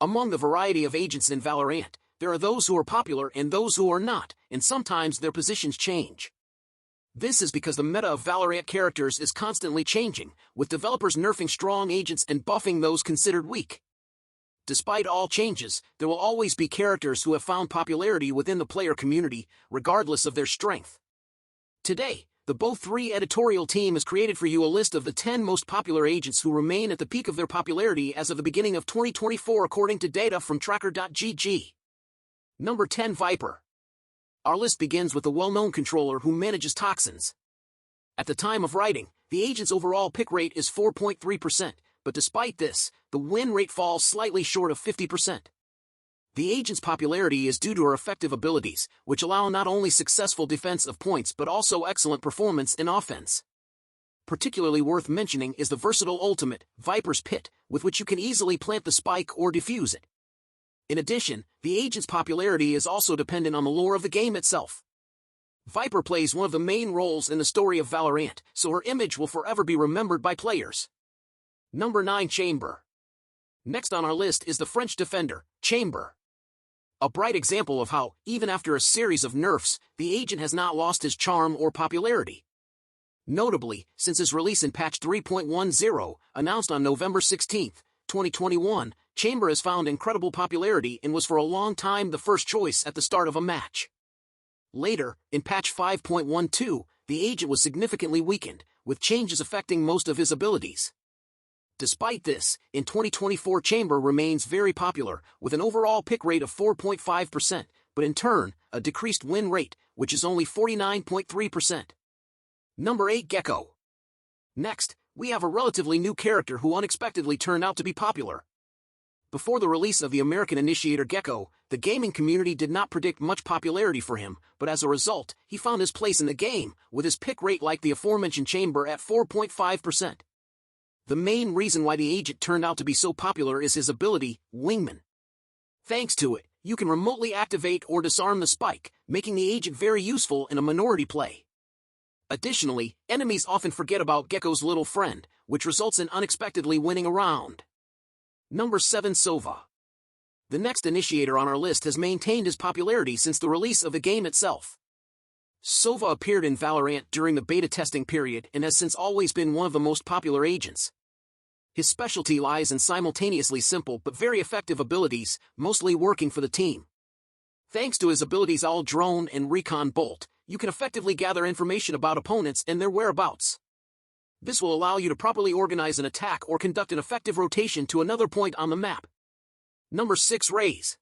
Among the variety of agents in Valorant, there are those who are popular and those who are not, and sometimes their positions change. This is because the meta of Valorant characters is constantly changing, with developers nerfing strong agents and buffing those considered weak. Despite all changes, there will always be characters who have found popularity within the player community, regardless of their strength. Today, the Bo3 editorial team has created for you a list of the 10 most popular agents who remain at the peak of their popularity as of the beginning of 2024 according to data from tracker.gg. Number 10 Viper. Our list begins with the well-known controller who manages toxins. At the time of writing, the agent's overall pick rate is 4.3%, but despite this, the win rate falls slightly short of 50%. The agent's popularity is due to her effective abilities, which allow not only successful defense of points but also excellent performance in offense. Particularly worth mentioning is the versatile ultimate, Viper's Pit, with which you can easily plant the spike or defuse it. In addition, the agent's popularity is also dependent on the lore of the game itself. Viper plays one of the main roles in the story of Valorant, so her image will forever be remembered by players. Number 9 Chamber. Next on our list is the French defender, Chamber. A bright example of how, even after a series of nerfs, the agent has not lost his charm or popularity. Notably, since his release in patch 3.10, announced on November 16, 2021, Chamber has found incredible popularity and was for a long time the first choice at the start of a match. Later, in patch 5.12, the agent was significantly weakened, with changes affecting most of his abilities. Despite this, in 2024 Chamber remains very popular, with an overall pick rate of 4.5%, but in turn, a decreased win rate, which is only 49.3%. Number 8 Gecko. Next, we have a relatively new character who unexpectedly turned out to be popular. Before the release of the American initiator Gecko, the gaming community did not predict much popularity for him, but as a result, he found his place in the game, with his pick rate like the aforementioned Chamber at 4.5%. The main reason why the agent turned out to be so popular is his ability, Wingman. Thanks to it, you can remotely activate or disarm the spike, making the agent very useful in a minority play. Additionally, enemies often forget about Gecko's little friend, which results in unexpectedly winning a round. Number 7 Sova. The next initiator on our list has maintained his popularity since the release of the game itself. Sova appeared in Valorant during the beta testing period and has since always been one of the most popular agents. His specialty lies in simultaneously simple but very effective abilities, mostly working for the team. Thanks to his abilities All Drone and Recon Bolt, you can effectively gather information about opponents and their whereabouts. This will allow you to properly organize an attack or conduct an effective rotation to another point on the map. Number 6 Raze.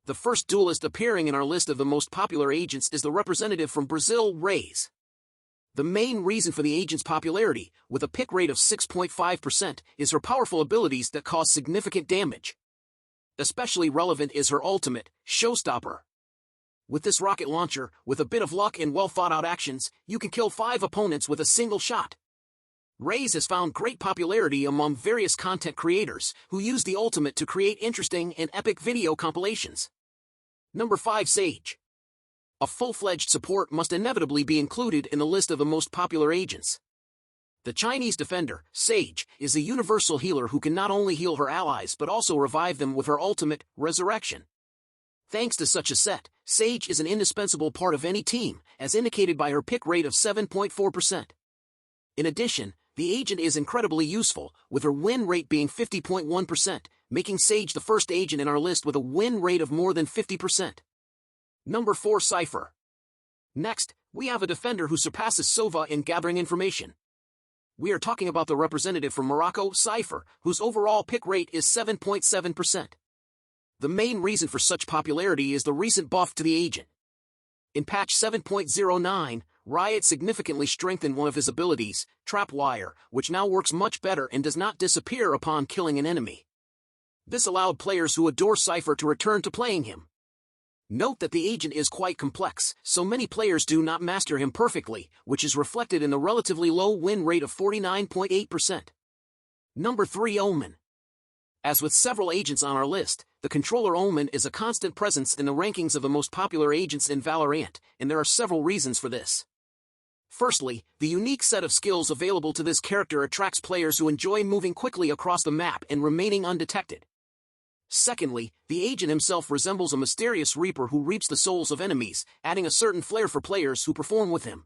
The first duelist appearing in our list of the most popular agents is the representative from Brazil, Raze. The main reason for the agent's popularity, with a pick rate of 6.5%, is her powerful abilities that cause significant damage. Especially relevant is her ultimate, Showstopper. With this rocket launcher, with a bit of luck and well-thought-out actions, you can kill 5 opponents with a single shot. Raze has found great popularity among various content creators, who use the ultimate to create interesting and epic video compilations. Number 5 Sage. A full-fledged support must inevitably be included in the list of the most popular agents. The Chinese defender, Sage, is a universal healer who can not only heal her allies but also revive them with her ultimate, Resurrection. Thanks to such a set, Sage is an indispensable part of any team, as indicated by her pick rate of 7.4%. In addition, the agent is incredibly useful, with her win rate being 50.1%, making Sage the first agent in our list with a win rate of more than 50%. Number 4 Cypher. Next, we have a defender who surpasses Sova in gathering information. We are talking about the representative from Morocco, Cypher, whose overall pick rate is 7.7%. The main reason for such popularity is the recent buff to the agent. In patch 7.09, Riot significantly strengthened one of his abilities, Trapwire, which now works much better and does not disappear upon killing an enemy. This allowed players who adore Cypher to return to playing him. Note that the agent is quite complex, so many players do not master him perfectly, which is reflected in the relatively low win rate of 49.8%. Number 3 Omen. As with several agents on our list, the controller Omen is a constant presence in the rankings of the most popular agents in Valorant, and there are several reasons for this. Firstly, the unique set of skills available to this character attracts players who enjoy moving quickly across the map and remaining undetected. Secondly, the agent himself resembles a mysterious reaper who reaps the souls of enemies, adding a certain flair for players who perform with him.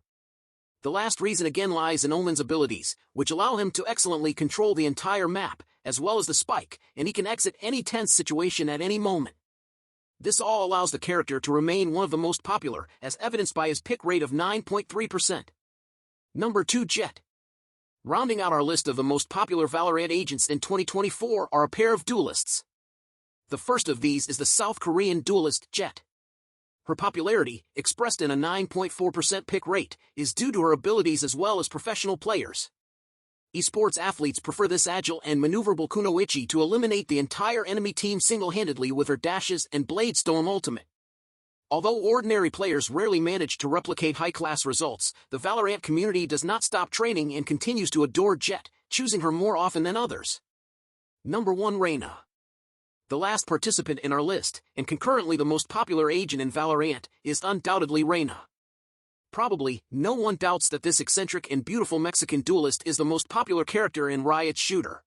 The last reason again lies in Omen's abilities, which allow him to excellently control the entire map, as well as the spike, and he can exit any tense situation at any moment. This all allows the character to remain one of the most popular, as evidenced by his pick rate of 9.3%. Number 2, Jett. Rounding out our list of the most popular Valorant agents in 2024 are a pair of duelists. The first of these is the South Korean duelist Jett. Her popularity, expressed in a 9.4% pick rate, is due to her abilities as well as professional players. Esports athletes prefer this agile and maneuverable kunoichi to eliminate the entire enemy team single-handedly with her dashes and Blade Storm ultimate. Although ordinary players rarely manage to replicate high-class results, the Valorant community does not stop training and continues to adore Jett, choosing her more often than others. Number 1, Reyna. The last participant in our list, and concurrently the most popular agent in Valorant, is undoubtedly Reyna. Probably, no one doubts that this eccentric and beautiful Mexican duelist is the most popular character in Riot's shooter.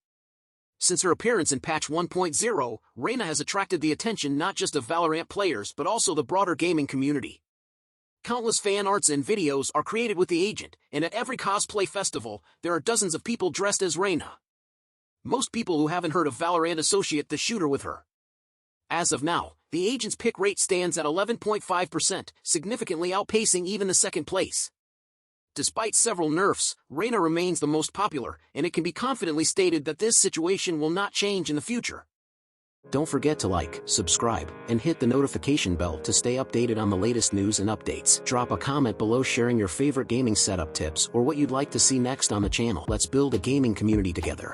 Since her appearance in Patch 1.0, Reyna has attracted the attention not just of Valorant players but also the broader gaming community. Countless fan arts and videos are created with the agent, and at every cosplay festival, there are dozens of people dressed as Reyna. Most people who haven't heard of Valorant associate the shooter with her. As of now, the agent's pick rate stands at 11.5%, significantly outpacing even the second place. Despite several nerfs, Reyna remains the most popular, and it can be confidently stated that this situation will not change in the future. Don't forget to like, subscribe, and hit the notification bell to stay updated on the latest news and updates. Drop a comment below sharing your favorite gaming setup tips or what you'd like to see next on the channel. Let's build a gaming community together.